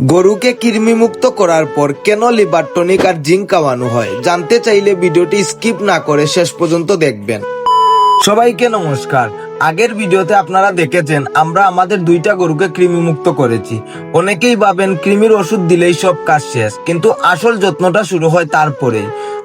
গরুকে কৃমিমুক্ত করার পর কেন লিভার টনিক আর জিঙ্ক খাওয়ানো হয় জানতে চাইলে ভিডিওটি স্কিপ না করে শেষ পর্যন্ত দেখবেন। সবাইকে নমস্কার। আগের ভিডিওতে আপনারা দেখেছেন আমরা আমাদের দুইটা গরুকে কৃমিমুক্ত করেছি। অনেকেই ভাবেন কৃমির ওষুধ দিলেই সব কাজ শেষ, কিন্তু আসল যত্নটা শুরু হয় তারপরে।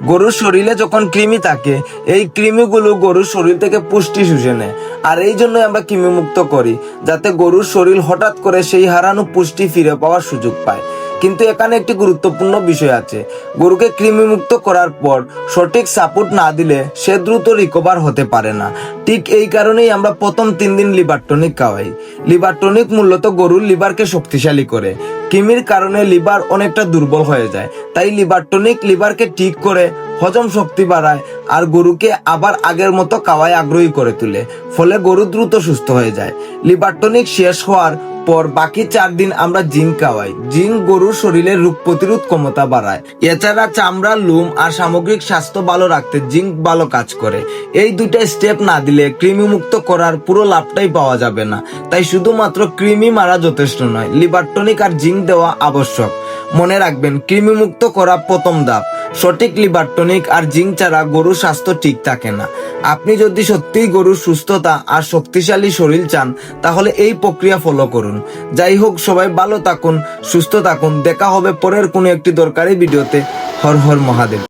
গরুর শরীরে যখন কৃমি থাকে, এই কৃমিগুলো গরুর শরীর থেকে পুষ্টি শুষে নেয়, আর এই জন্য আমরা কৃমিমুক্ত করি, যাতে গরুর শরীর হঠাৎ করে সেই হারানো পুষ্টি ফিরে পাওয়ার সুযোগ পায়। কিন্তু এখানে একটি গুরুত্বপূর্ণ বিষয় আছে। গরুকে কৃমিমুক্ত করার পর সঠিক সাপোর্ট না দিলে সে দ্রুত রিকভার হতে পারে না। ঠিক এই কারণেই আমরা প্রথম 3 দিন লিভার টনিক খাওয়াই। লিভার টনিক মূলত গরুর লিভারকে শক্তিশালী করে। কৃমির কারণে লিভার অনেকটা দুর্বল হয়ে যায়, তাই লিভার টনিক লিভারকে ঠিক করে, হজম শক্তি বাড়ায় আর গরুকে আবার আগের মতো খাওয়ায় আগ্রহী করে তোলে। ফলে গরু দ্রুত সুস্থ হয়ে যায়। লিভার টনিক শেষ হওয়ার পর বাকি 4 দিন আমরা জিঙ্ক খাওয়াই। জিঙ্ক গরুর শরীরে রোগ প্রতিরোধ ক্ষমতা বাড়ায়। এছাড়া চামড়া, লোম আর সামগ্রিক স্বাস্থ্য ভালো রাখতে জিঙ্ক ভালো কাজ করে। এই দুইটা স্টেপ না দিলে কৃমিমুক্ত করার পুরো লাভটাই পাওয়া যাবে না। তাই শুধুমাত্র কৃমি মারা যথেষ্ট নয়, লিভার টনিক আর জিঙ্ক দেওয়া আবশ্যক। মনে রাখবেন, কৃমিমুক্ত করা প্রথম ধাপ। সঠিক লিভার টনিক আর জিঙ্ক ছাড়া গরুর স্বাস্থ্য ঠিক থাকে না। আপনি যদি সত্যিই গরুর সুস্থতা আর শক্তিশালী শরীর চান, তাহলে এই প্রক্রিয়া ফলো করুন। যাই হোক, সবাই ভালো থাকুন, সুস্থ থাকুন। দেখা হবে পরের কোনো একটি দরকারি ভিডিওতে। হর হর মহাদেব।